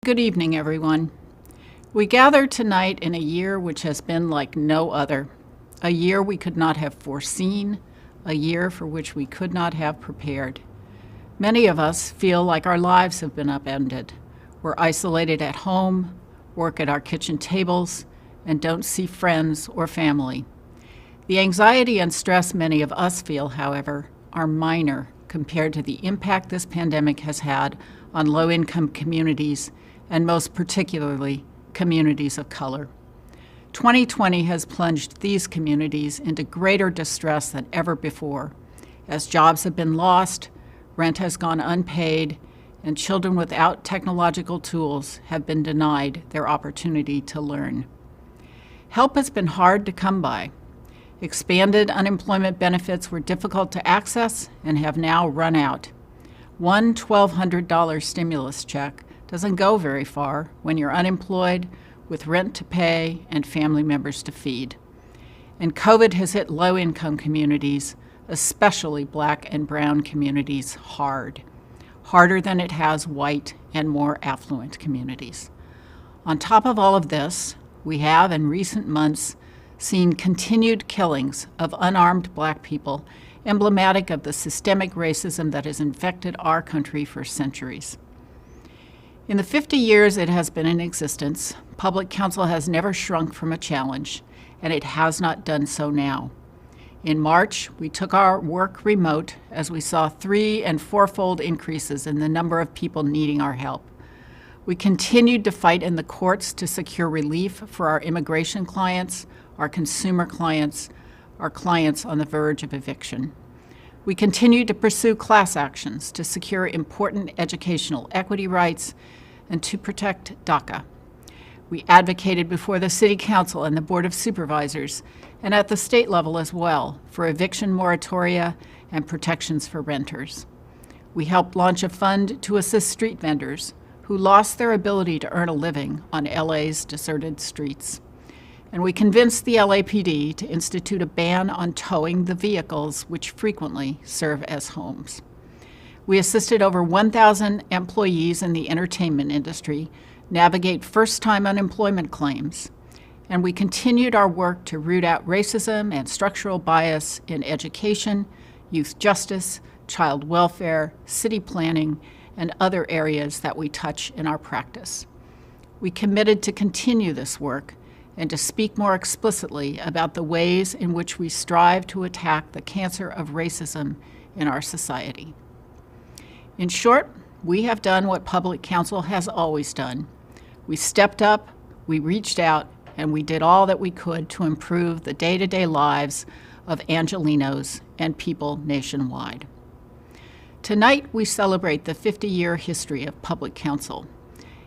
Good evening, everyone. We gather tonight in a year which has been like no other, a year we could not have foreseen, a year for which we could not have prepared. Many of us feel like our lives have been upended. We're isolated at home, work at our kitchen tables, and don't see friends or family. The anxiety and stress many of us feel, however, are minor compared to the impact this pandemic has had on low-income communities, and most particularly, communities of color. 2020 has plunged these communities into greater distress than ever before, as jobs have been lost, rent has gone unpaid, and children without technological tools have been denied their opportunity to learn. Help has been hard to come by. Expanded unemployment benefits were difficult to access and have now run out. One $1,200 stimulus check doesn't go very far when you're unemployed, with rent to pay and family members to feed. And COVID has hit low-income communities, especially Black and brown communities, harder than it has white and more affluent communities. On top of all of this, we have in recent months seen continued killings of unarmed Black people, emblematic of the systemic racism that has infected our country for centuries. In the 50 years it has been in existence, Public Counsel has never shrunk from a challenge, and it has not done so now. In March, we took our work remote as we saw 3- and 4-fold increases in the number of people needing our help. We continued to fight in the courts to secure relief for our immigration clients, our consumer clients, our clients on the verge of eviction. We continued to pursue class actions to secure important educational equity rights and to protect DACA. We advocated before the City Council and the Board of Supervisors, and at the state level as well, for eviction moratoria and protections for renters. We helped launch a fund to assist street vendors who lost their ability to earn a living on LA's deserted streets. And we convinced the LAPD to institute a ban on towing the vehicles which frequently serve as homes. We assisted over 1,000 employees in the entertainment industry navigate first-time unemployment claims, and we continued our work to root out racism and structural bias in education, youth justice, child welfare, city planning, and other areas that we touch in our practice. We committed to continue this work and to speak more explicitly about the ways in which we strive to attack the cancer of racism in our society. In short, we have done what Public Counsel has always done. We stepped up, we reached out, and we did all that we could to improve the day-to-day lives of Angelenos and people nationwide. Tonight, we celebrate the 50-year history of Public Counsel.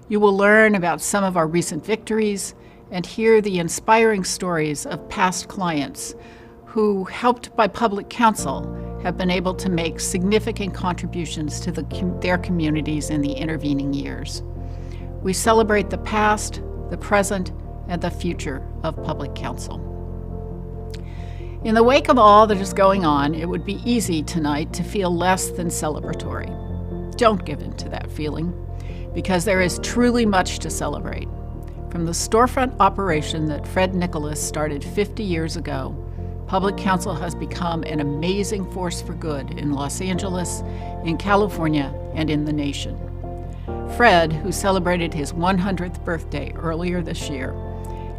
You will learn about some of our recent victories and hear the inspiring stories of past clients who, helped by Public Counsel, have been able to make significant contributions to their communities in the intervening years. We celebrate the past, the present, and the future of Public Counsel. In the wake of all that is going on, it would be easy tonight to feel less than celebratory. Don't give in to that feeling, because there is truly much to celebrate. From the storefront operation that Fred Nicholas started 50 years ago, Public Counsel has become an amazing force for good in Los Angeles, in California, and in the nation. Fred, who celebrated his 100th birthday earlier this year,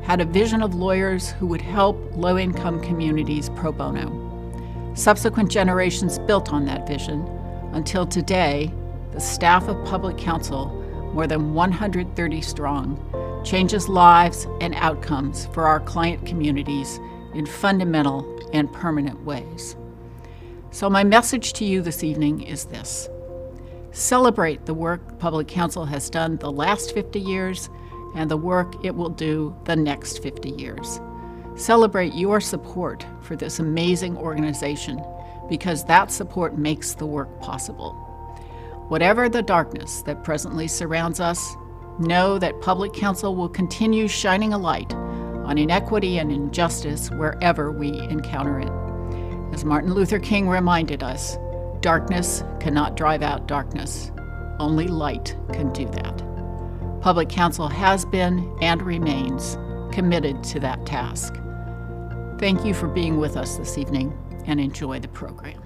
had a vision of lawyers who would help low-income communities pro bono. Subsequent generations built on that vision, until today, the staff of Public Counsel, more than 130 strong, changes lives and outcomes for our client communities in fundamental and permanent ways. So my message to you this evening is this: celebrate the work Public Counsel has done the last 50 years and the work it will do the next 50 years. Celebrate your support for this amazing organization, because that support makes the work possible. Whatever the darkness that presently surrounds us, know that Public Counsel will continue shining a light on inequity and injustice wherever we encounter it. As Martin Luther King reminded us, darkness cannot drive out darkness. Only light can do that. Public Counsel has been and remains committed to that task. Thank you for being with us this evening, and enjoy the program.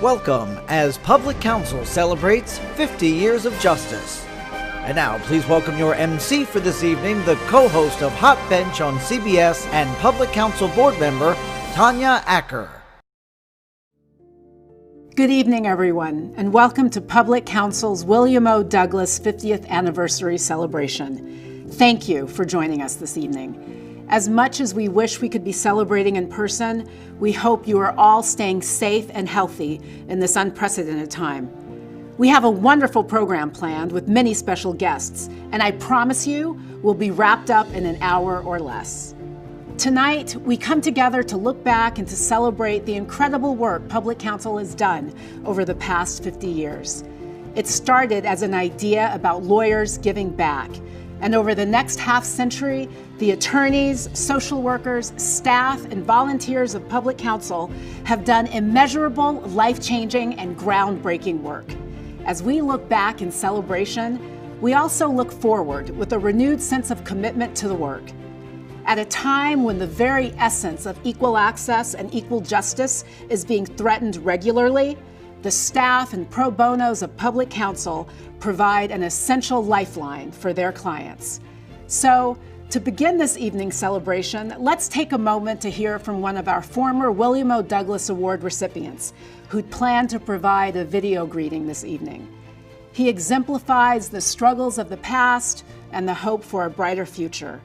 Welcome as Public Counsel celebrates 50 years of justice. And now, please welcome your MC for this evening, the co-host of Hot Bench on CBS and Public Counsel board member, Tanya Acker. Good evening, everyone, and welcome to Public Counsel's William O. Douglas 50th Anniversary Celebration. Thank you for joining us this evening. As much as we wish we could be celebrating in person, we hope you are all staying safe and healthy in this unprecedented time. We have a wonderful program planned with many special guests, and I promise you we'll be wrapped up in an hour or less. Tonight, we come together to look back and to celebrate the incredible work Public Counsel has done over the past 50 years. It started as an idea about lawyers giving back, and over the next half century, the attorneys, social workers, staff, and volunteers of Public Counsel have done immeasurable, life-changing, and groundbreaking work. As we look back in celebration, we also look forward with a renewed sense of commitment to the work. At a time when the very essence of equal access and equal justice is being threatened regularly, the staff and pro bonos of Public Counsel provide an essential lifeline for their clients. So, to begin this evening's celebration, let's take a moment to hear from one of our former William O. Douglas Award recipients who'd planned to provide a video greeting this evening. He exemplifies the struggles of the past and the hope for a brighter future.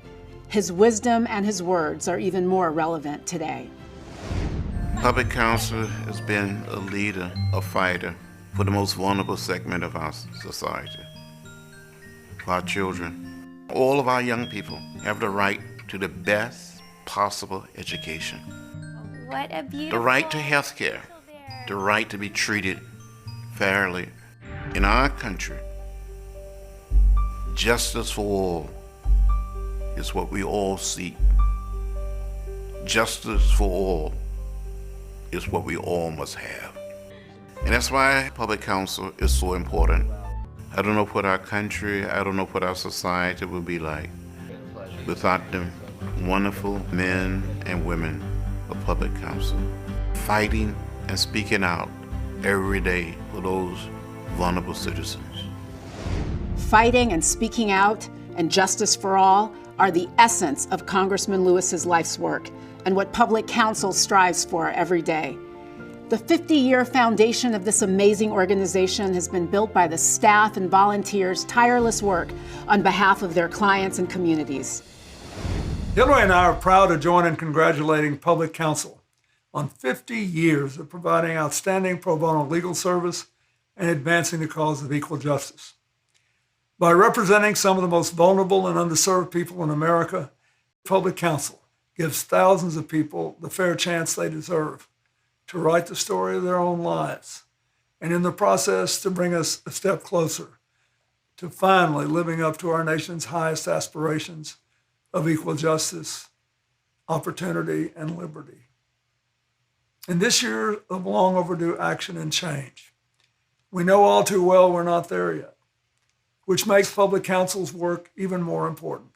His wisdom and his words are even more relevant today. Public Counsel has been a leader, a fighter for the most vulnerable segment of our society, for our children. All of our young people have the right to the best possible education. What a beautiful... The right to health care, the right to be treated fairly. In our country, justice for all is what we all seek. Justice for all is what we all must have. And that's why Public Counsel is so important. I don't know what our country, I don't know what our society would be like without the wonderful men and women of Public Counsel, fighting and speaking out every day for those vulnerable citizens. Fighting and speaking out and justice for all are the essence of Congressman Lewis's life's work and what Public Counsel strives for every day. The 50-year foundation of this amazing organization has been built by the staff and volunteers' tireless work on behalf of their clients and communities. Hillary and I are proud to join in congratulating Public Counsel on 50 years of providing outstanding pro bono legal service and advancing the cause of equal justice. By representing some of the most vulnerable and underserved people in America, Public Counsel gives thousands of people the fair chance they deserve to write the story of their own lives, and in the process to bring us a step closer to finally living up to our nation's highest aspirations of equal justice, opportunity, and liberty. In this year of long overdue action and change, we know all too well we're not there yet, which makes Public Counsel's work even more important.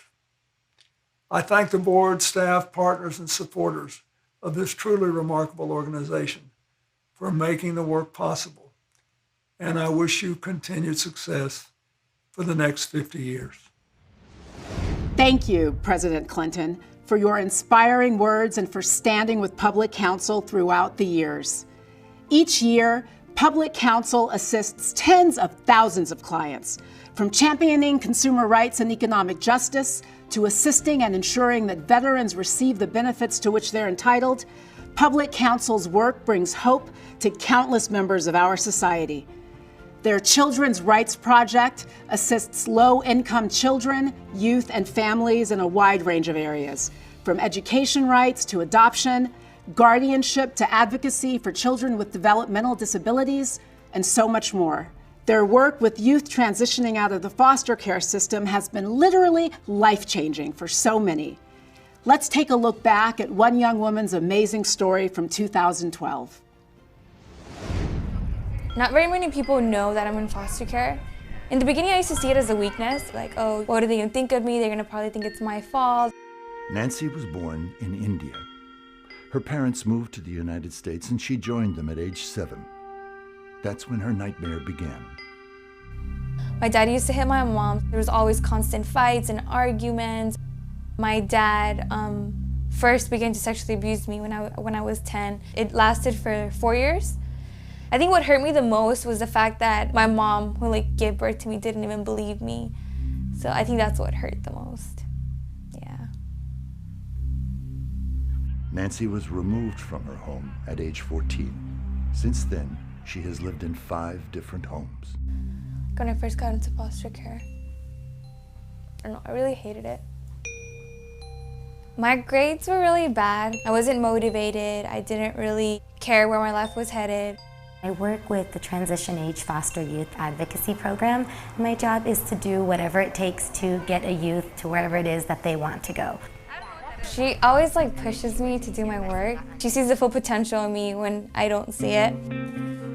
I thank the board, staff, partners, and supporters of this truly remarkable organization for making the work possible, and I wish you continued success for the next 50 years. Thank you, President Clinton, for your inspiring words and for standing with Public Counsel throughout the years. Each year, Public Counsel assists tens of thousands of clients, from championing consumer rights and economic justice to assisting and ensuring that veterans receive the benefits to which they're entitled. Public Counsel's work brings hope to countless members of our society. Their Children's Rights Project assists low-income children, youth, and families in a wide range of areas, from education rights to adoption, guardianship to advocacy for children with developmental disabilities, and so much more. Their work with youth transitioning out of the foster care system has been literally life-changing for so many. Let's take a look back at one young woman's amazing story from 2012. Not very many people know that I'm in foster care, In the beginning, I used to see it as a weakness, like, oh, what are they gonna think of me? They're gonna probably think it's my fault. Nancy was born in India. Her parents moved to the United States and she joined them at age 7. That's when her nightmare began. My dad used to hit my mom. There was always constant fights and arguments. My dad first began to sexually abuse me when I was 10. It lasted for 4 years. I think what hurt me the most was the fact that my mom, who gave birth to me, didn't even believe me. So I think that's what hurt the most. Yeah. Nancy was removed from her home at age 14. Since then, she has lived in 5 different homes. When I first got into foster care, I don't know, I really hated it. My grades were really bad. I wasn't motivated. I didn't really care where my life was headed. I work with the Transition Age Foster Youth Advocacy Program. My job is to do whatever it takes to get a youth to wherever it is that they want to go. She always pushes me to do my work. She sees the full potential in me when I don't see it.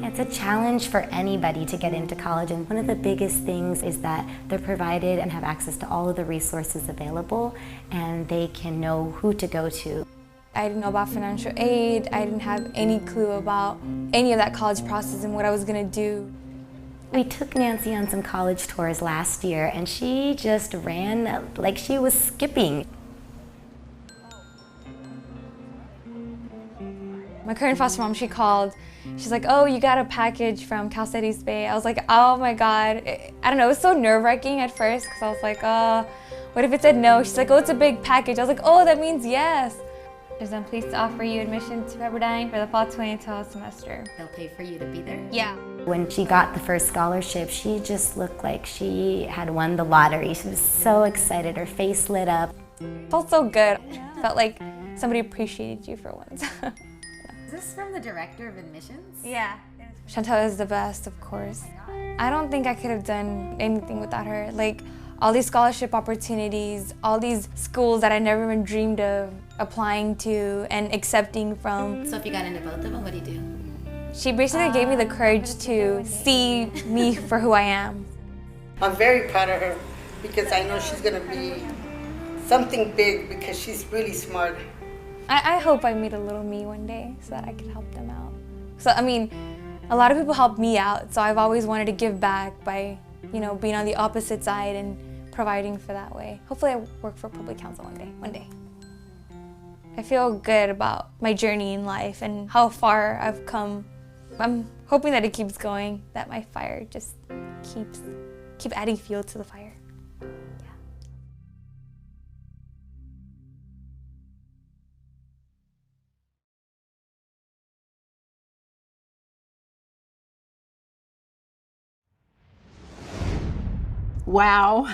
It's a challenge for anybody to get into college, and one of the biggest things is that they're provided and have access to all of the resources available, and they can know who to go to. I didn't know about financial aid. I didn't have any clue about any of that college process and what I was gonna do. We took Nancy on some college tours last year, and she just ran like she was skipping. My current foster mom, she called. She's like, oh, you got a package from Counsel East Bay. I was like, oh my God. I don't know, it was so nerve-wracking at first because I was like, what if it said no? She's like, oh, it's a big package. I was like, oh, that means yes. I'm pleased to offer you admission to Pepperdine for the fall 2012 semester. They'll pay for you to be there? Yeah. When she got the first scholarship, she just looked like she had won the lottery. She was so excited, her face lit up. It felt so good. Felt like somebody appreciated you for once. Is this from the director of admissions? Yeah. Chantel is the best, of course. I don't think I could have done anything without her. All these scholarship opportunities, all these schools that I never even dreamed of applying to and accepting from. So if you got into both of them, what do you do? She basically gave me the courage to see me for who I am. I'm very proud of her because I know she's gonna be something big because she's really smart. I hope I meet a little me one day so that I can help them out. So, a lot of people help me out, so I've always wanted to give back by, being on the opposite side and providing for that way. Hopefully I work for public counsel one day. I feel good about my journey in life and how far I've come. I'm hoping that it keeps going, that my fire just keep adding fuel to the fire. Wow,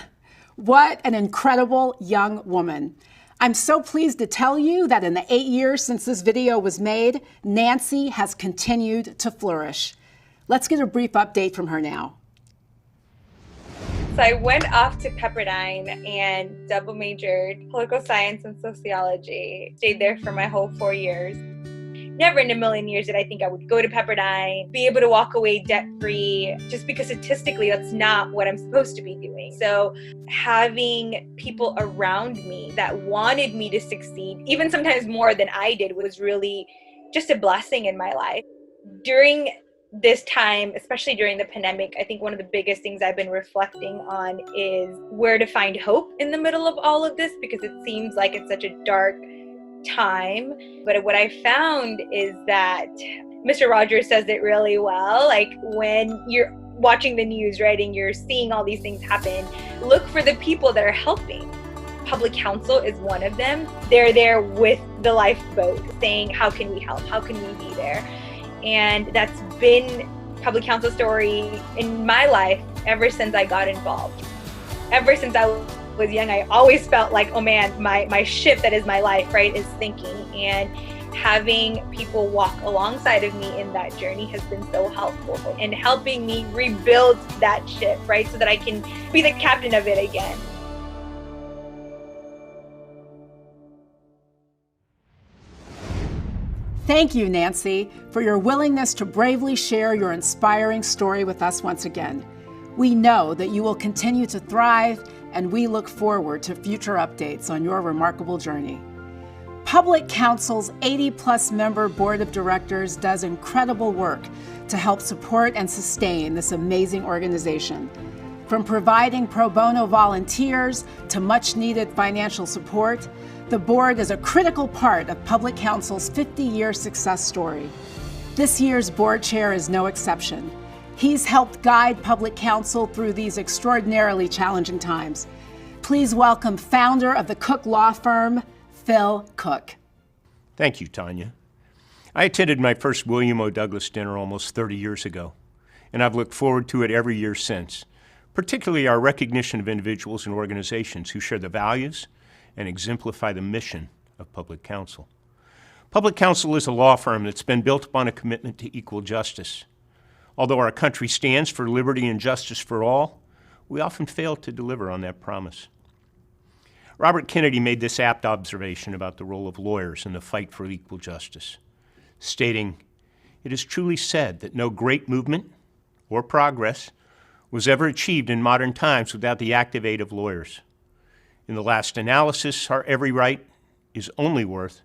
what an incredible young woman. I'm so pleased to tell you that in the 8 years since this video was made, Nancy has continued to flourish. Let's get a brief update from her now. So I went off to Pepperdine and double majored political science and sociology. Stayed there for my whole 4 years. Never in a million years did I think I would go to Pepperdine, be able to walk away debt-free, just because statistically that's not what I'm supposed to be doing. So having people around me that wanted me to succeed, even sometimes more than I did, was really just a blessing in my life. During this time, especially during the pandemic, I think one of the biggest things I've been reflecting on is where to find hope in the middle of all of this, because it seems like it's such a dark time. But what I found is that Mr. Rogers says it really well. When you're watching the news, right, and you're seeing all these things happen, look for the people that are helping. Public counsel is one of them. They're there with the lifeboat saying, how can we help? How can we be there? And that's been public counsel story in my life ever since I got involved. Ever since I was young, I always felt like, oh man, my ship that is my life, right, is sinking. And having people walk alongside of me in that journey has been so helpful in helping me rebuild that ship, right, so that I can be the captain of it again. Thank you, Nancy, for your willingness to bravely share your inspiring story with us once again. We know that you will continue to thrive, and we look forward to future updates on your remarkable journey. Public Counsel's 80-plus member board of directors does incredible work to help support and sustain this amazing organization. From providing pro bono volunteers to much-needed financial support, the board is a critical part of Public Counsel's 50-year success story. This year's board chair is no exception. He's helped guide Public Counsel through these extraordinarily challenging times. Please welcome founder of the Cook Law Firm, Phil Cook. Thank you, Tanya. I attended my first William O. Douglas dinner almost 30 years ago, and I've looked forward to it every year since, particularly our recognition of individuals and organizations who share the values and exemplify the mission of Public Counsel. Public Counsel is a law firm that's been built upon a commitment to equal justice. Although our country stands for liberty and justice for all, we often fail to deliver on that promise. Robert Kennedy made this apt observation about the role of lawyers in the fight for equal justice, stating, "It is truly said that no great movement or progress was ever achieved in modern times without the active aid of lawyers. In the last analysis, our every right is only worth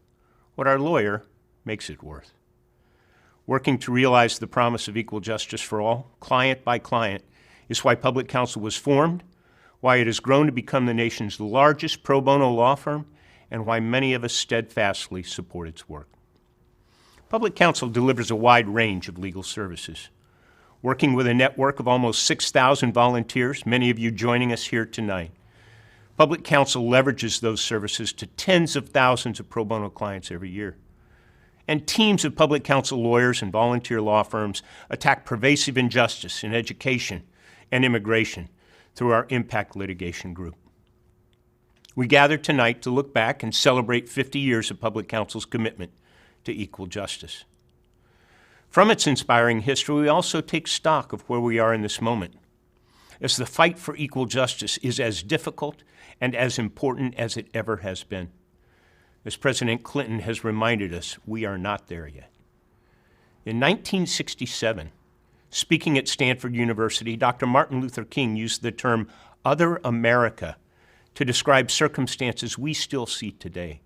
what our lawyer makes it worth." Working to realize the promise of equal justice for all, client by client, is why Public Counsel was formed, why it has grown to become the nation's largest pro bono law firm, and why many of us steadfastly support its work. Public Counsel delivers a wide range of legal services. Working with a network of almost 6,000 volunteers, many of you joining us here tonight, Public Counsel leverages those services to tens of thousands of pro bono clients every year. And teams of Public Counsel lawyers and volunteer law firms attack pervasive injustice in education and immigration through our Impact Litigation Group. We gather tonight to look back and celebrate 50 years of Public Counsel's commitment to equal justice. From its inspiring history, we also take stock of where we are in this moment, as the fight for equal justice is as difficult and as important as it ever has been. As President Clinton has reminded us, we are not there yet. In 1967, speaking at Stanford University, Dr. Martin Luther King used the term "other America" to describe circumstances we still see today.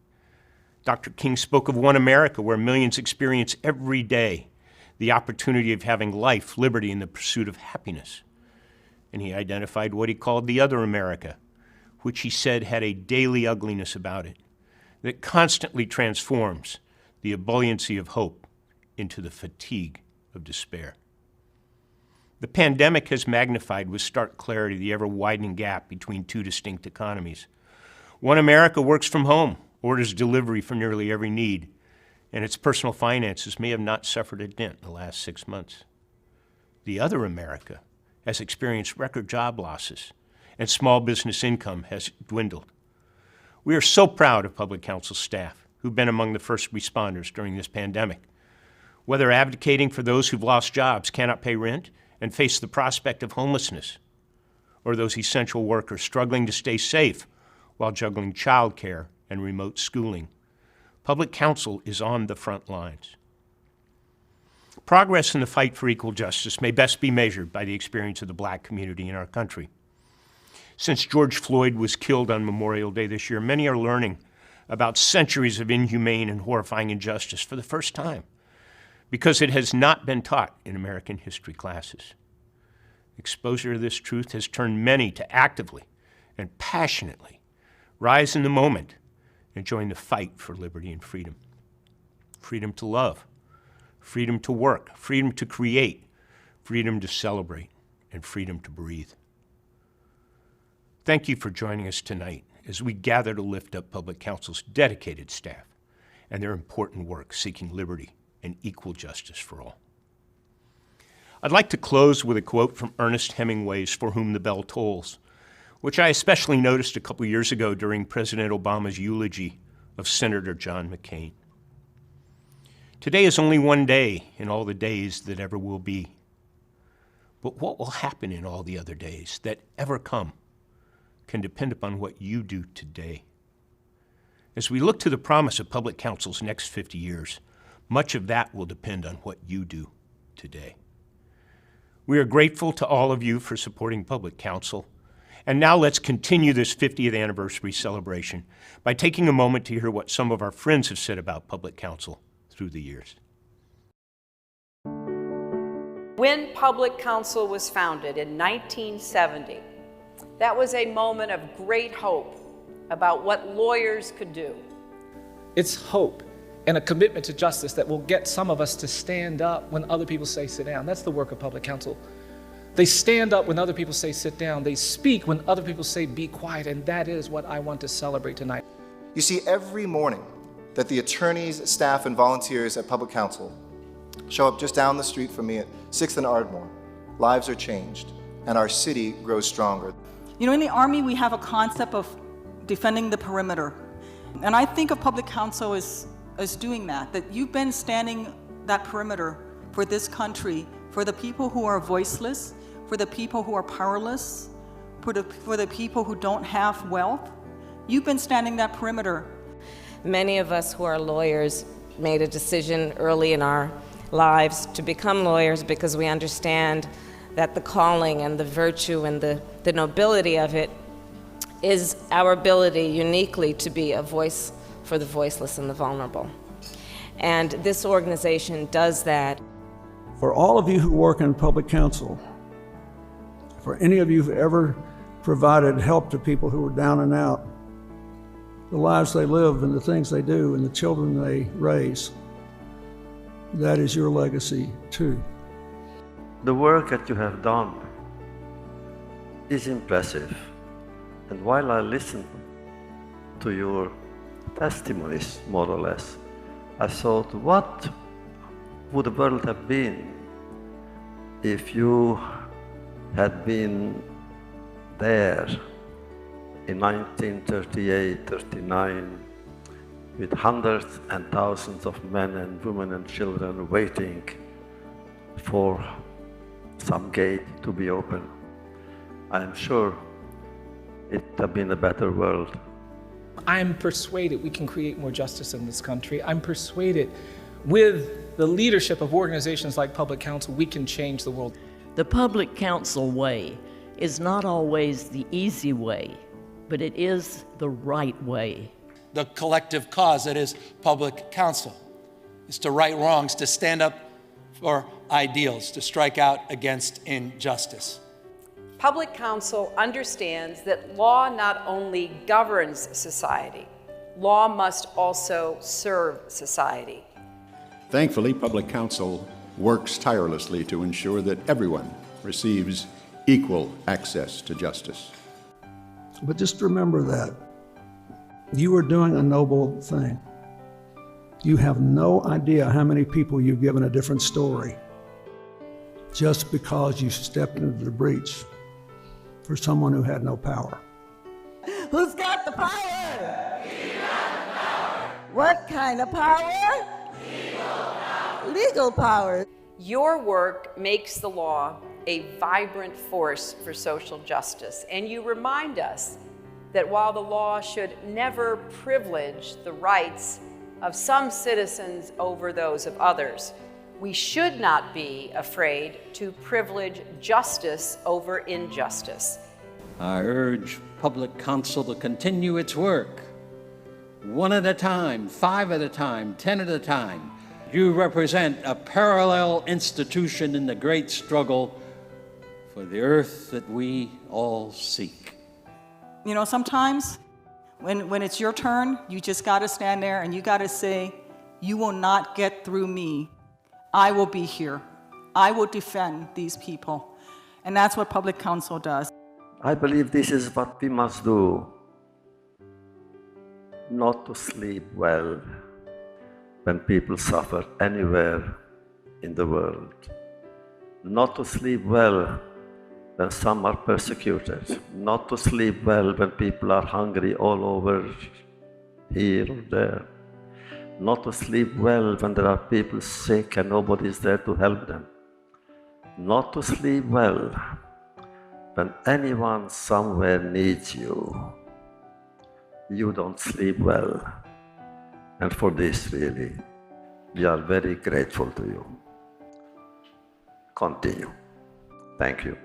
Dr. King spoke of one America where millions experience every day the opportunity of having life, liberty, and the pursuit of happiness. And he identified what he called the other America, which he said had a daily ugliness about it that constantly transforms the ebulliency of hope into the fatigue of despair. The pandemic has magnified with stark clarity the ever-widening gap between two distinct economies. One America works from home, orders delivery for nearly every need, and its personal finances may have not suffered a dent in the last 6 months. The other America has experienced record job losses, and small business income has dwindled. We are so proud of Public Counsel staff who've been among the first responders during this pandemic. Whether advocating for those who've lost jobs, cannot pay rent, and face the prospect of homelessness, or those essential workers struggling to stay safe while juggling childcare and remote schooling, Public Counsel is on the front lines. Progress in the fight for equal justice may best be measured by the experience of the Black community in our country. Since George Floyd was killed on Memorial Day this year, many are learning about centuries of inhumane and horrifying injustice for the first time, because it has not been taught in American history classes. Exposure to this truth has turned many to actively and passionately rise in the moment and join the fight for liberty and freedom. Freedom to love, freedom to work, freedom to create, freedom to celebrate, and freedom to breathe. Thank you for joining us tonight as we gather to lift up Public Counsel's dedicated staff and their important work seeking liberty and equal justice for all. I'd like to close with a quote from Ernest Hemingway's For Whom the Bell Tolls, which I especially noticed a couple years ago during President Obama's eulogy of Senator John McCain. Today is only one day in all the days that ever will be. But what will happen in all the other days that ever come can depend upon what you do today. As we look to the promise of Public Counsel's next 50 years, much of that will depend on what you do today. We are grateful to all of you for supporting Public Counsel. And now let's continue this 50th anniversary celebration by taking a moment to hear what some of our friends have said about Public Counsel through the years. When Public Counsel was founded in 1970, that was a moment of great hope about what lawyers could do. It's hope and a commitment to justice that will get some of us to stand up when other people say sit down. That's the work of Public Counsel. They stand up when other people say sit down. They speak when other people say be quiet, and that is what I want to celebrate tonight. You see, every morning that the attorneys, staff, and volunteers at Public Counsel show up just down the street from me at 6th and Ardmore, lives are changed, and our city grows stronger. You know, in the Army, we have a concept of defending the perimeter. And I think of Public Counsel as doing that you've been standing that perimeter for this country, for the people who are voiceless, for the people who are powerless, for the people who don't have wealth. You've been standing that perimeter. Many of us who are lawyers made a decision early in our lives to become lawyers because we understand that the calling and the virtue and the nobility of it is our ability uniquely to be a voice for the voiceless and the vulnerable. And this organization does that. For all of you who work in Public Counsel, for any of you who've ever provided help to people who are down and out, the lives they live and the things they do and the children they raise, that is your legacy too. The work that you have done is impressive. And while I listened to your testimonies, more or less, I thought, what would the world have been if you had been there in 1938, 39, with hundreds and thousands of men and women and children waiting for some gate to be open. I am sure it would have been a better world. I'm persuaded we can create more justice in this country. I'm persuaded with the leadership of organizations like Public Counsel, we can change the world. The Public Counsel way is not always the easy way, but it is the right way. The collective cause that is Public Counsel is to right wrongs, to stand up for ideals, to strike out against injustice. Public Counsel understands that law not only governs society, law must also serve society. Thankfully, Public Counsel works tirelessly to ensure that everyone receives equal access to justice. But just remember that you are doing a noble thing. You have no idea how many people you've given a different story just because you stepped into the breach for someone who had no power. Who's got the power? We got the power. What kind of power? Legal power. Legal power. Your work makes the law a vibrant force for social justice, and you remind us that while the law should never privilege the rights of some citizens over those of others, we should not be afraid to privilege justice over injustice. I urge Public Counsel to continue its work, one at a time, 5 at a time, 10 at a time. You represent a parallel institution in the great struggle for the earth that we all seek. You know, sometimes when it's your turn, you just got to stand there and you got to say, you will not get through me. I will be here. I will defend these people. And that's what Public Counsel does. I believe this is what we must do. Not to sleep well when people suffer anywhere in the world. Not to sleep well when some are persecuted. Not to sleep well when people are hungry all over here or there. Not to sleep well when there are people sick and nobody is there to help them. Not to sleep well when anyone somewhere needs you. You don't sleep well. And for this, really, we are very grateful to you. Continue. Thank you.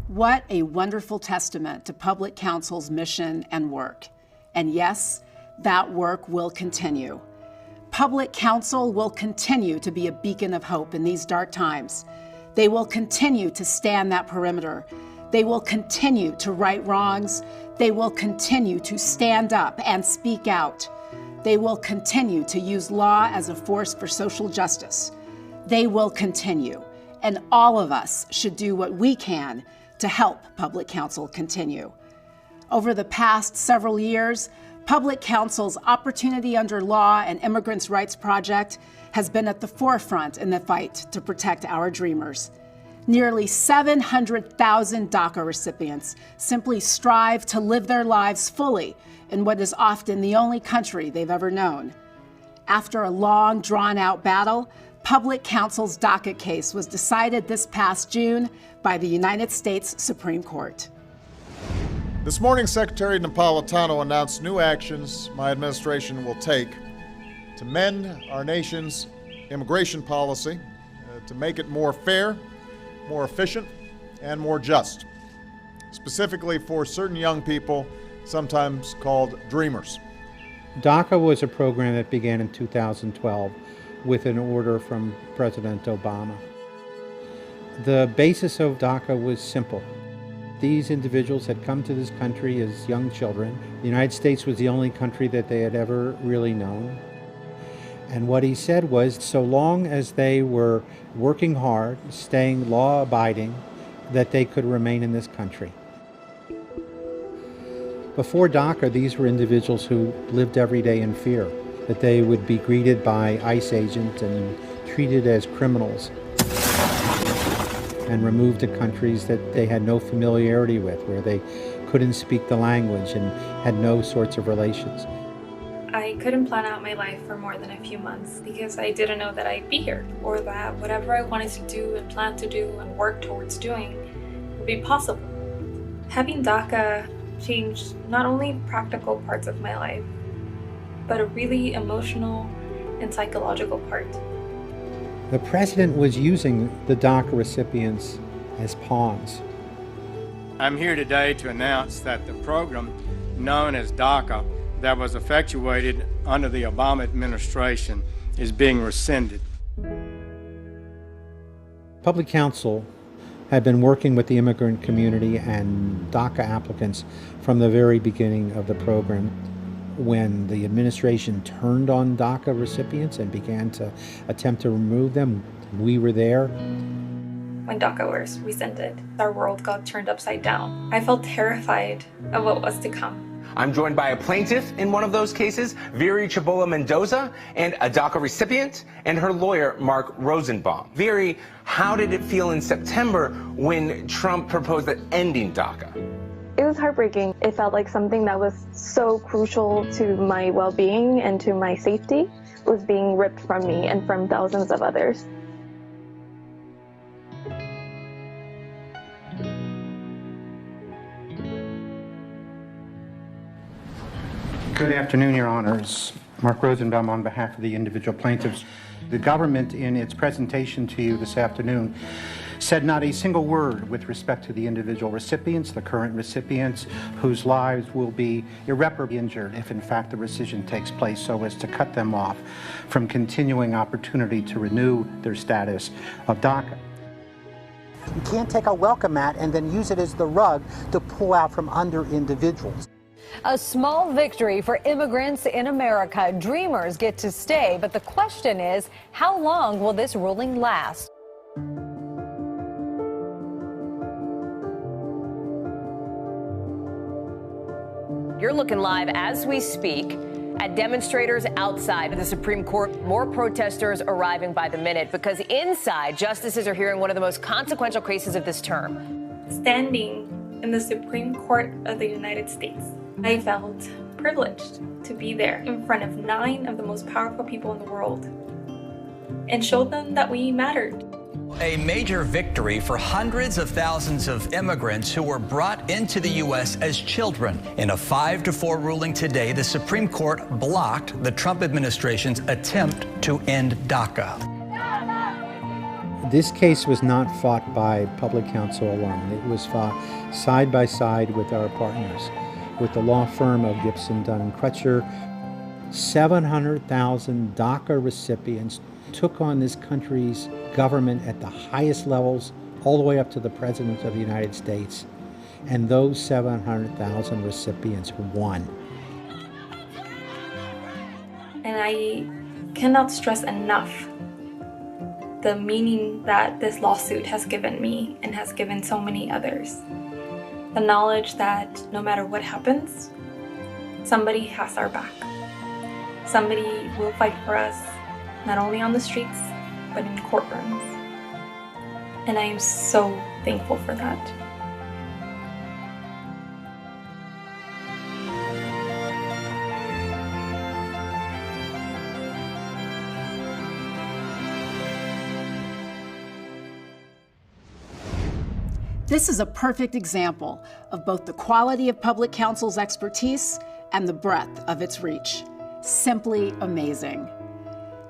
What a wonderful testament to Public Counsel's mission and work. And yes, that work will continue. Public Counsel will continue to be a beacon of hope in these dark times. They will continue to stand that perimeter. They will continue to right wrongs. They will continue to stand up and speak out. They will continue to use law as a force for social justice. They will continue, and all of us should do what we can to help Public Counsel continue. Over the past several years, Public Counsel's Opportunity Under Law and Immigrants' Rights Project has been at the forefront in the fight to protect our dreamers. Nearly 700,000 DACA recipients simply strive to live their lives fully in what is often the only country they've ever known. After a long, drawn-out battle, Public Counsel's DACA case was decided this past June by the United States Supreme Court. This morning, Secretary Napolitano announced new actions my administration will take to mend our nation's immigration policy, to make it more fair, more efficient, and more just, specifically for certain young people, sometimes called dreamers. DACA was a program that began in 2012 with an order from President Obama. The basis of DACA was simple. These individuals had come to this country as young children. The United States was the only country that they had ever really known. And what he said was, so long as they were working hard, staying law-abiding, that they could remain in this country. Before DACA, these were individuals who lived every day in fear, that they would be greeted by ICE agents and treated as criminals and removed to countries that they had no familiarity with, where they couldn't speak the language and had no sorts of relations. I couldn't plan out my life for more than a few months because I didn't know that I'd be here, or that whatever I wanted to do and plan to do and work towards doing would be possible. Having DACA changed not only practical parts of my life, but a really emotional and psychological part. The president was using the DACA recipients as pawns. I'm here today to announce that the program known as DACA that was effectuated under the Obama administration is being rescinded. Public Counsel had been working with the immigrant community and DACA applicants from the very beginning of the program. When the administration turned on DACA recipients and began to attempt to remove them, we were there. When DACA was rescinded, our world got turned upside down. I felt terrified of what was to come. I'm joined by a plaintiff in one of those cases, Viri Chabola Mendoza, and a DACA recipient, and her lawyer, Mark Rosenbaum. Viri, how did it feel in September when Trump proposed that ending DACA? It was heartbreaking. It felt like something that was so crucial to my well-being and to my safety was being ripped from me and from thousands of others. Good afternoon, Your Honors. Mark Rosenbaum on behalf of the individual plaintiffs. The government, in its presentation to you this afternoon, said not a single word with respect to the individual recipients, the current recipients, whose lives will be irreparably injured if in fact the rescission takes place, so as to cut them off from continuing opportunity to renew their status of DACA. You can't take a welcome mat and then use it as the rug to pull out from under individuals. A small victory for immigrants in America. Dreamers get to stay, but the question is, how long will this ruling last? You're looking live as we speak at demonstrators outside of the Supreme Court. More protesters arriving by the minute because inside, justices are hearing one of the most consequential cases of this term. Standing in the Supreme Court of the United States, I felt privileged to be there in front of 9 of the most powerful people in the world and show them that we mattered. A major victory for hundreds of thousands of immigrants who were brought into the U.S. as children. In a 5-4 ruling today, the Supreme Court blocked the Trump administration's attempt to end DACA. This case was not fought by public counsel alone. It was fought side by side with our partners, with the law firm of Gibson, Dunn & Crutcher. 700,000 DACA recipients took on this country's government at the highest levels, all the way up to the President of the United States. And those 700,000 recipients won. And I cannot stress enough the meaning that this lawsuit has given me and has given so many others. The knowledge that no matter what happens, somebody has our back. Somebody will fight for us, not only on the streets, but in courtrooms. And I am so thankful for that. This is a perfect example of both the quality of public counsel's expertise and the breadth of its reach. Simply amazing.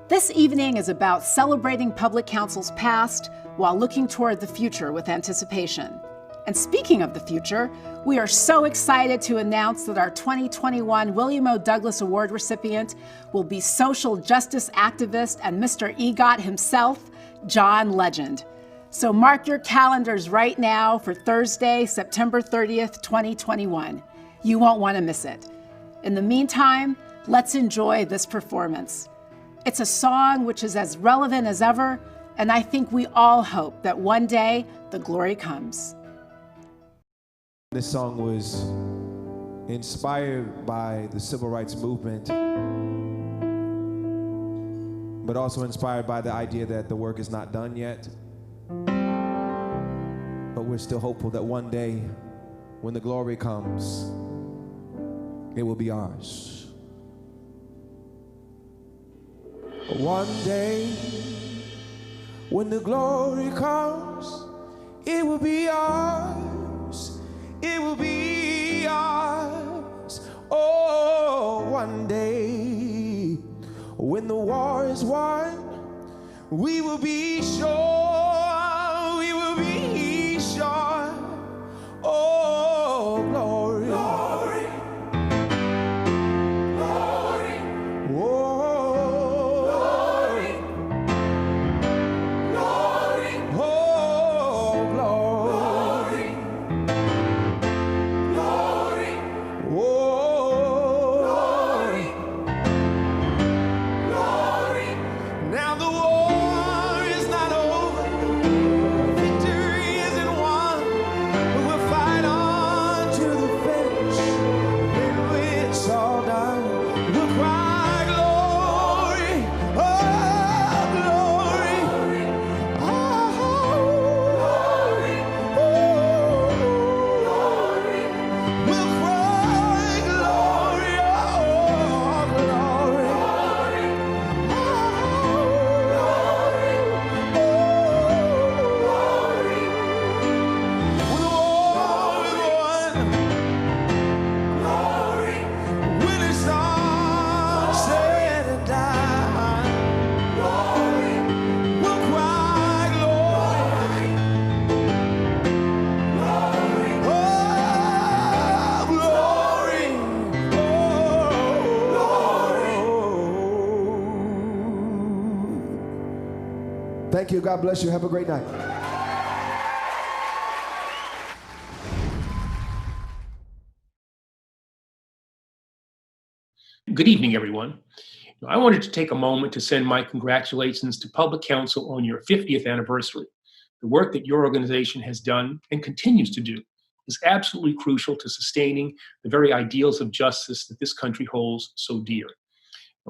This evening is about celebrating public counsel's past while looking toward the future with anticipation. And speaking of the future, we are so excited to announce that our 2021 William O. Douglas Award recipient will be social justice activist and Mr. EGOT himself, John Legend. So mark your calendars right now for Thursday, September 30th, 2021. You won't want to miss it. In the meantime, let's enjoy this performance. It's a song which is as relevant as ever, and I think we all hope that one day the glory comes. This song was inspired by the civil rights movement, but also inspired by the idea that the work is not done yet. But we're still hopeful that one day, when the glory comes, it will be ours. One day, when the glory comes, it will be ours. It will be ours. Oh, one day, when the war is won, we will be sure. We will be sure. Oh, glory. Glory. Glory. Whoa. Thank you. God bless you. Have a great night. Good evening, everyone. I wanted to take a moment to send my congratulations to Public Counsel on your 50th anniversary. The work that your organization has done and continues to do is absolutely crucial to sustaining the very ideals of justice that this country holds so dear.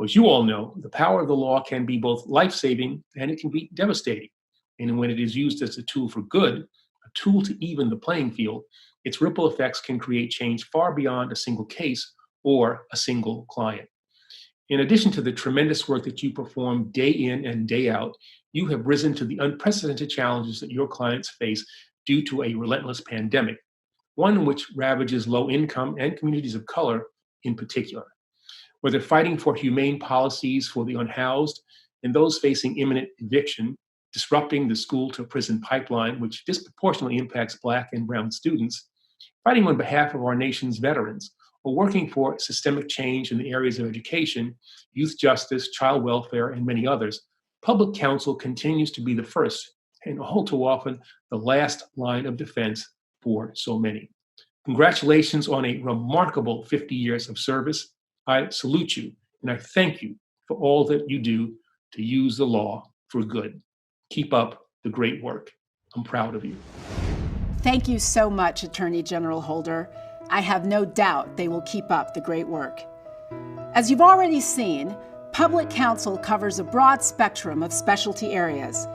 As you all know, the power of the law can be both life-saving and it can be devastating. And when it is used as a tool for good, a tool to even the playing field, its ripple effects can create change far beyond a single case or a single client. In addition to the tremendous work that you perform day in and day out, you have risen to the unprecedented challenges that your clients face due to a relentless pandemic, one which ravages low income and communities of color in particular. Whether fighting for humane policies for the unhoused and those facing imminent eviction, disrupting the school to prison pipeline, which disproportionately impacts Black and Brown students, fighting on behalf of our nation's veterans, or working for systemic change in the areas of education, youth justice, child welfare, and many others, public counsel continues to be the first and all too often the last line of defense for so many. Congratulations on a remarkable 50 years of service. I salute you and I thank you for all that you do to use the law for good. Keep up the great work. I'm proud of you. Thank you so much, Attorney General Holder. I have no doubt they will keep up the great work. As you've already seen, public counsel covers a broad spectrum of specialty areas.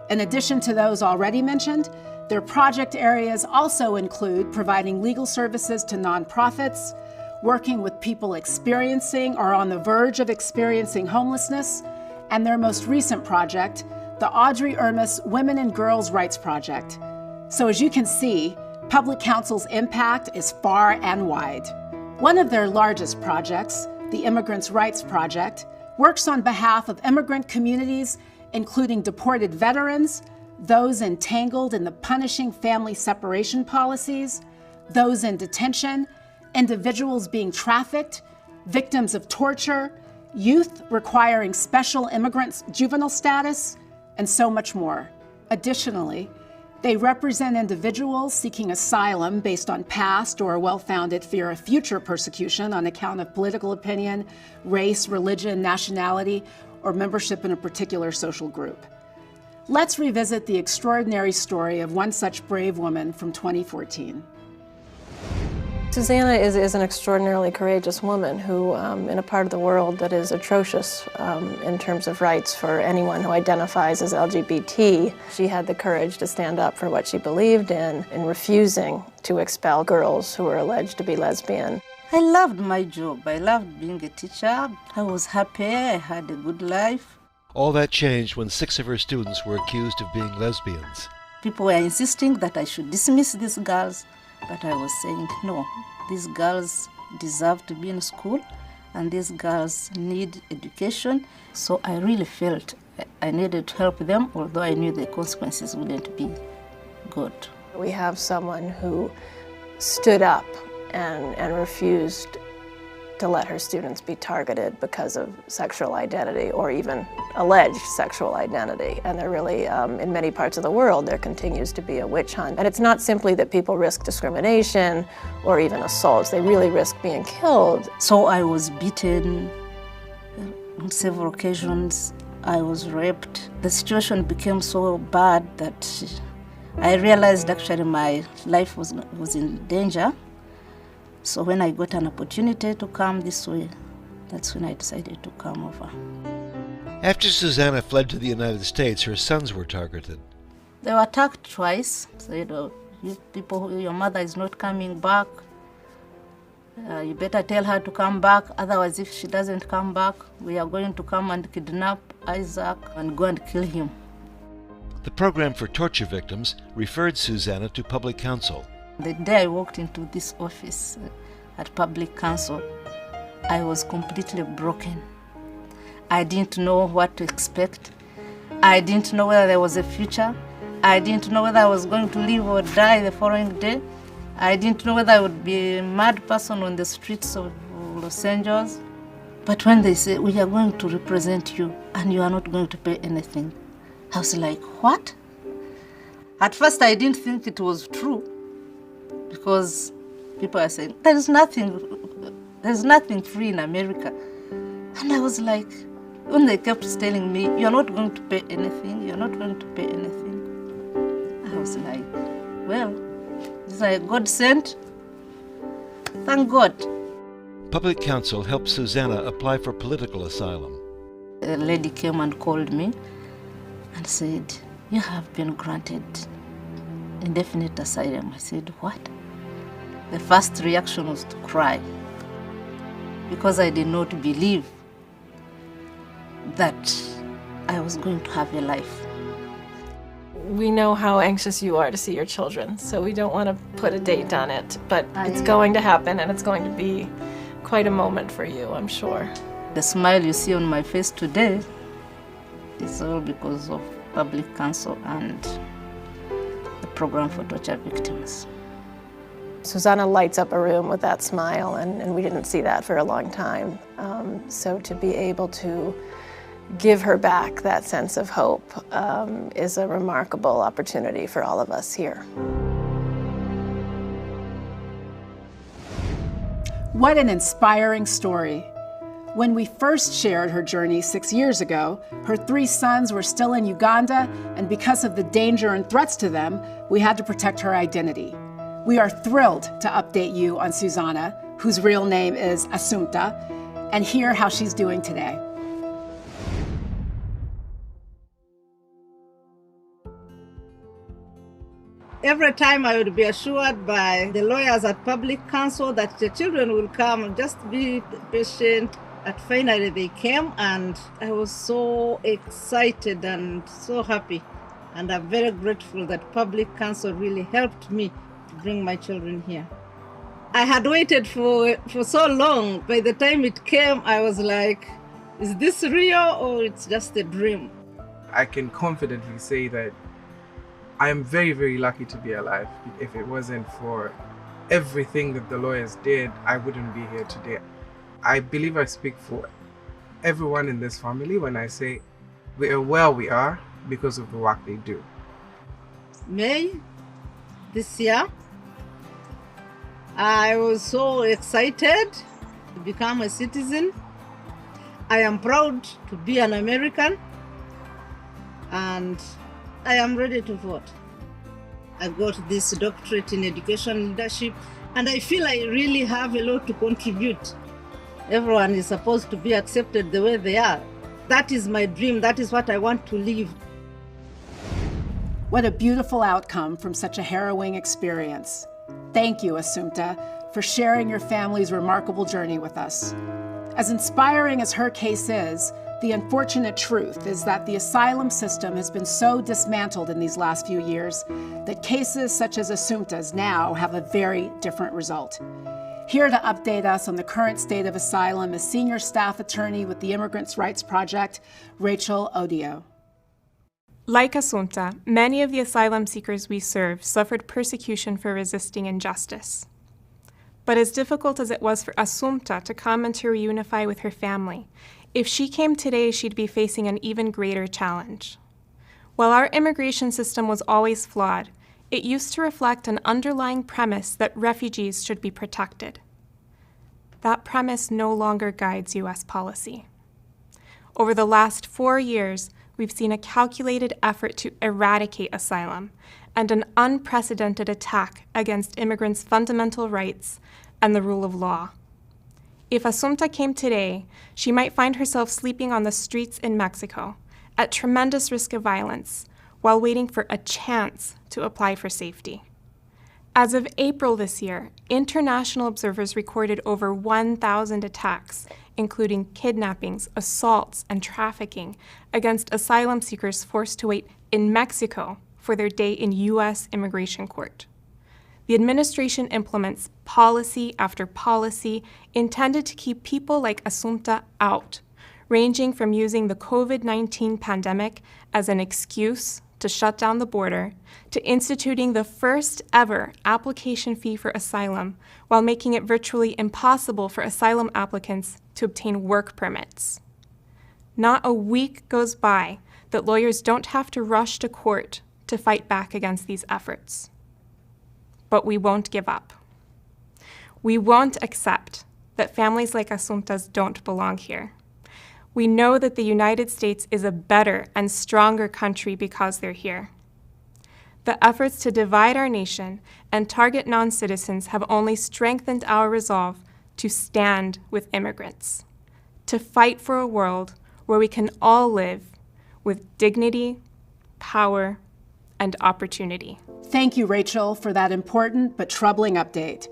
In addition to those already mentioned, their project areas also include providing legal services to nonprofits, working with people experiencing or on the verge of experiencing homelessness, and their most recent project, the Audrey Ermis Women and Girls Rights Project. So as you can see, public counsel's impact is far and wide. One of their largest projects, the Immigrants' Rights Project, works on behalf of immigrant communities, including deported veterans, those entangled in the punishing family separation policies, those in detention, individuals being trafficked, victims of torture, youth requiring special immigrant juvenile status, and so much more. Additionally, they represent individuals seeking asylum based on past or well-founded fear of future persecution on account of political opinion, race, religion, nationality, or membership in a particular social group. Let's revisit the extraordinary story of one such brave woman from 2014. Susanna is an extraordinarily courageous woman who, in a part of the world that is atrocious in terms of rights for anyone who identifies as LGBT, she had the courage to stand up for what she believed in refusing to expel girls who were alleged to be lesbian. I loved my job. I loved being a teacher. I was happy. I had a good life. All that changed when 6 of her students were accused of being lesbians. People were insisting that I should dismiss these girls, but I was saying, no, these girls deserve to be in school, and these girls need education. So I really felt I needed to help them, although I knew the consequences wouldn't be good. We have someone who stood up and refused to let her students be targeted because of sexual identity or even alleged sexual identity. And there really, in many parts of the world, there continues to be a witch hunt. And it's not simply that people risk discrimination or even assaults, they really risk being killed. So I was beaten on several occasions. I was raped. The situation became so bad that I realized actually my life was in danger. So when I got an opportunity to come this way, that's when I decided to come over. After Susanna fled to the United States, her sons were targeted. They were attacked twice. Said, you people, your mother is not coming back. You better tell her to come back. Otherwise, if she doesn't come back, we are going to come and kidnap Isaac and go and kill him. The program for torture victims referred Susanna to public counsel. The day I walked into this office at Public Counsel, I was completely broken. I didn't know what to expect. I didn't know whether there was a future. I didn't know whether I was going to live or die the following day. I didn't know whether I would be a mad person on the streets of Los Angeles. But when they said, we are going to represent you and you are not going to pay anything, I was like, what? At first I didn't think it was true, because people are saying, there's nothing free in America. And I was like, when they kept telling me, you're not going to pay anything, you're not going to pay anything, I was like, well, it's like God sent. Thank God. Public counsel helped Susanna apply for political asylum. A lady came and called me and said, you have been granted indefinite asylum. I said, what? The first reaction was to cry, because I did not believe that I was going to have a life. We know how anxious you are to see your children, so we don't want to put a date on it, but it's going to happen, and it's going to be quite a moment for you, I'm sure. The smile you see on my face today is all because of Public Counsel and the program for torture victims. Susanna lights up a room with that smile, and we didn't see that for a long time. So to be able to give her back that sense of hope is a remarkable opportunity for all of us here. What an inspiring story. When we first shared her journey 6 years ago, her 3 sons were still in Uganda, and because of the danger and threats to them, we had to protect her identity. We are thrilled to update you on Susanna, whose real name is Asumta, and hear how she's doing today. Every time I would be assured by the lawyers at Public Counsel that the children will come, just be patient. And finally they came, and I was so excited and so happy. And I'm very grateful that Public Counsel really helped me to bring my children here. I had waited for so long. By the time it came, I was like, is this real or it's just a dream? I can confidently say that I am very, very lucky to be alive. If it wasn't for everything that the lawyers did, I wouldn't be here today. I believe I speak for everyone in this family when I say we are where we are because of the work they do. May this year, I was so excited to become a citizen. I am proud to be an American, and I am ready to vote. I got this doctorate in education leadership, and I feel I really have a lot to contribute. Everyone is supposed to be accepted the way they are. That is my dream. That is what I want to live. What a beautiful outcome from such a harrowing experience. Thank you, Asumta, for sharing your family's remarkable journey with us. As inspiring as her case is, the unfortunate truth is that the asylum system has been so dismantled in these last few years that cases such as Asumta's now have a very different result. Here to update us on the current state of asylum is Senior Staff Attorney with the Immigrants' Rights Project, Rachel Odio. Like Asumta, many of the asylum seekers we serve suffered persecution for resisting injustice. But as difficult as it was for Asumta to come and to reunify with her family, if she came today, she'd be facing an even greater challenge. While our immigration system was always flawed, it used to reflect an underlying premise that refugees should be protected. That premise no longer guides U.S. policy. Over the last 4 years, we've seen a calculated effort to eradicate asylum and an unprecedented attack against immigrants' fundamental rights and the rule of law. If Asumta came today, she might find herself sleeping on the streets in Mexico at tremendous risk of violence while waiting for a chance to apply for safety. As of April this year, international observers recorded over 1,000 attacks, including kidnappings, assaults, and trafficking against asylum seekers forced to wait in Mexico for their day in U.S. immigration court. The administration implements policy after policy intended to keep people like Asumta out, ranging from using the COVID-19 pandemic as an excuse to shut down the border, to instituting the first ever application fee for asylum while making it virtually impossible for asylum applicants to obtain work permits. Not a week goes by that lawyers don't have to rush to court to fight back against these efforts. But we won't give up. We won't accept that families like Asumta's don't belong here. We know that the United States is a better and stronger country because they're here. The efforts to divide our nation and target non-citizens have only strengthened our resolve to stand with immigrants, to fight for a world where we can all live with dignity, power, and opportunity. Thank you, Rachel, for that important but troubling update.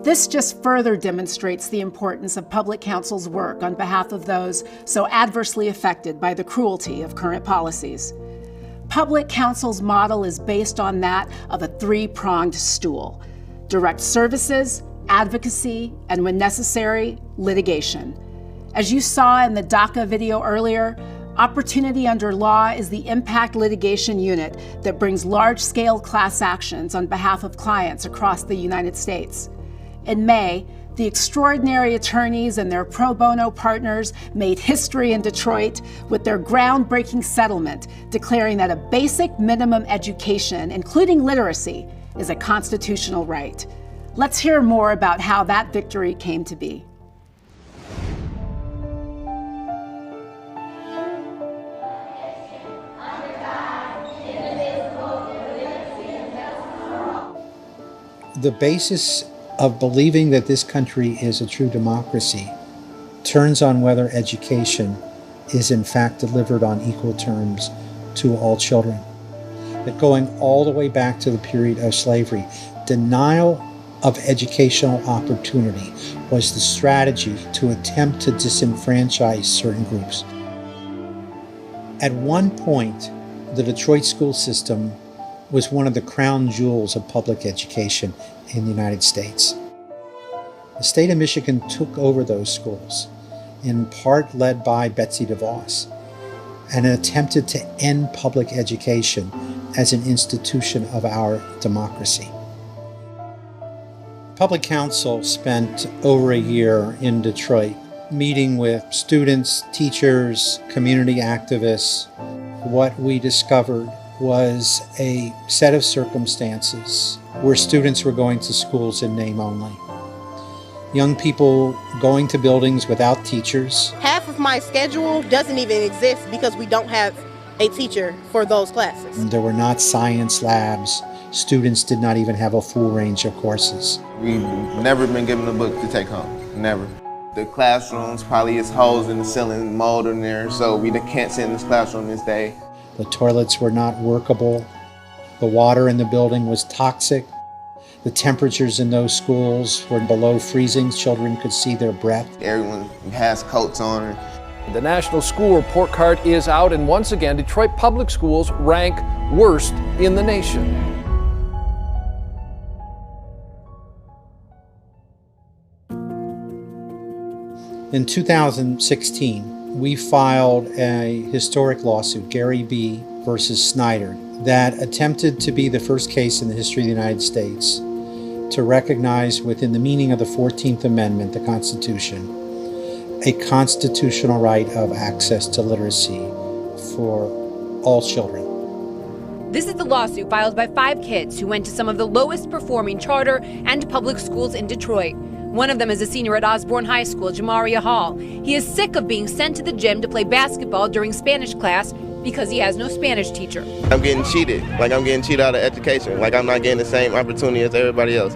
This just further demonstrates the importance of Public Counsel's work on behalf of those so adversely affected by the cruelty of current policies. Public Counsel's model is based on that of a three-pronged stool: direct services, advocacy, and when necessary, litigation. As you saw in the DACA video earlier, Opportunity Under Law is the impact litigation unit that brings large-scale class actions on behalf of clients across the United States. In May, the extraordinary attorneys and their pro bono partners made history in Detroit with their groundbreaking settlement declaring that a basic minimum education, including literacy, is a constitutional right. Let's hear more about how that victory came to be. The basis of believing that this country is a true democracy turns on whether education is in fact delivered on equal terms to all children. That going all the way back to the period of slavery, denial of educational opportunity was the strategy to attempt to disenfranchise certain groups. At one point, the Detroit school system was one of the crown jewels of public education in the United States. The state of Michigan took over those schools, in part led by Betsy DeVos, and attempted to end public education as an institution of our democracy. Public Counsel spent over a year in Detroit meeting with students, teachers, community activists. What we discovered was a set of circumstances where students were going to schools in name only. Young people going to buildings without teachers. Half of my schedule doesn't even exist because we don't have a teacher for those classes. There were not science labs. Students did not even have a full range of courses. We've never been given a book to take home, never. The classrooms probably is holes in the ceiling, mold in there, so we can't sit in this classroom this day. The toilets were not workable. The water in the building was toxic. The temperatures in those schools were below freezing. Children could see their breath. Everyone has coats on. The National School Report Card is out, and once again, Detroit public schools rank worst in the nation. In 2016, we filed a historic lawsuit, Gary B. versus Snyder, that attempted to be the first case in the history of the United States to recognize within the meaning of the 14th Amendment, the Constitution, a constitutional right of access to literacy for all children. This is the lawsuit filed by 5 kids who went to some of the lowest performing charter and public schools in Detroit. One of them is a senior at Osborne High School, Jamaria Hall. He is sick of being sent to the gym to play basketball during Spanish class because he has no Spanish teacher. I'm getting cheated, like I'm getting cheated out of education, like I'm not getting the same opportunity as everybody else.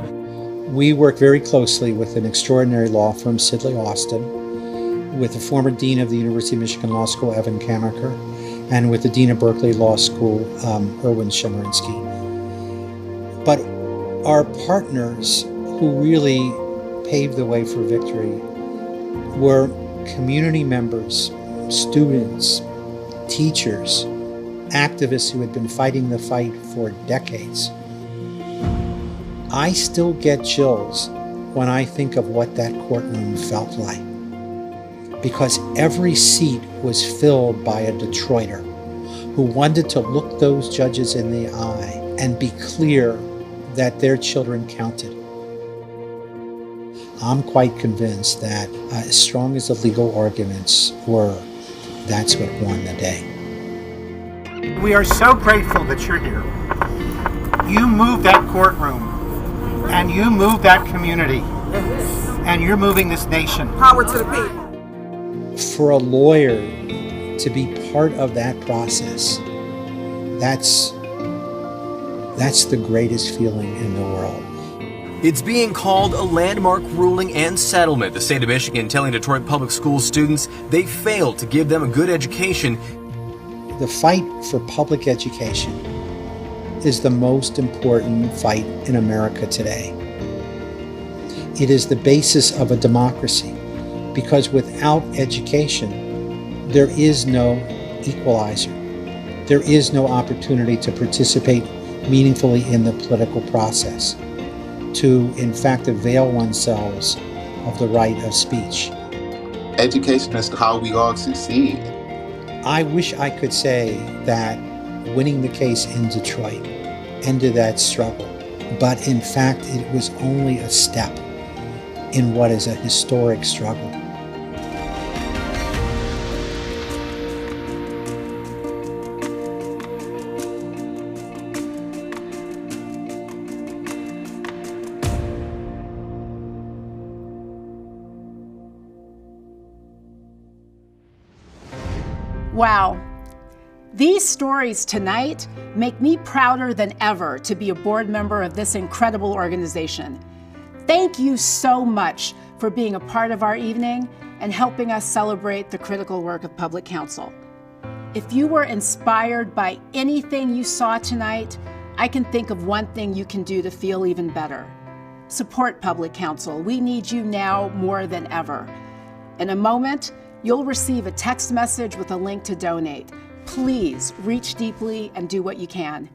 We work very closely with an extraordinary law firm, Sidley Austin, with the former dean of the University of Michigan Law School, Evan Kamaker, and with the dean of Berkeley Law School, Erwin Chemerinsky. But our partners who really paved the way for victory were community members, students, teachers, activists who had been fighting the fight for decades. I still get chills when I think of what that courtroom felt like, because every seat was filled by a Detroiter who wanted to look those judges in the eye and be clear that their children counted. I'm quite convinced that as strong as the legal arguments were, that's what won the day. We are so grateful that you're here. You moved that courtroom, and you moved that community, and you're moving this nation. Power to the people. For a lawyer to be part of that process, that's the greatest feeling in the world. It's being called a landmark ruling and settlement. The state of Michigan telling Detroit public school students they failed to give them a good education. The fight for public education is the most important fight in America today. It is the basis of a democracy, because without education, there is no equalizer. there is no opportunity to participate meaningfully in the political process, to in fact avail oneself of the right of speech. Education is how we all succeed. I wish I could say that winning the case in Detroit ended that struggle, but in fact it was only a step in what is a historic struggle. Wow. These stories tonight make me prouder than ever to be a board member of this incredible organization. Thank you so much for being a part of our evening and helping us celebrate the critical work of Public Counsel. If you were inspired by anything you saw tonight, I can think of one thing you can do to feel even better. Support Public Counsel. We need you now more than ever. In a moment, you'll receive a text message with a link to donate. Please reach deeply and do what you can.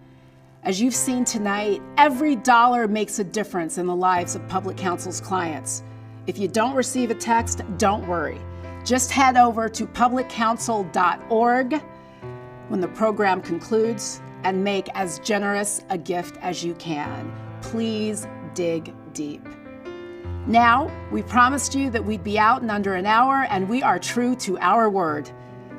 As you've seen tonight, every dollar makes a difference in the lives of Public Counsel's clients. If you don't receive a text, don't worry. Just head over to publiccounsel.org when the program concludes and make as generous a gift as you can. Please dig deep. Now, we promised you that we'd be out in under an hour, and we are true to our word.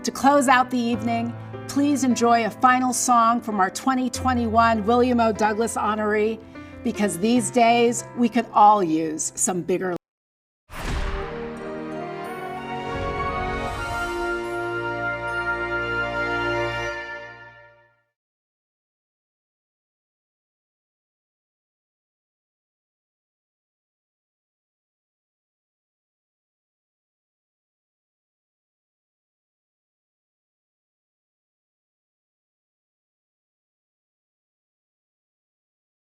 To close out the evening, please enjoy a final song from our 2021 William O. Douglas honoree, because these days we could all use some bigger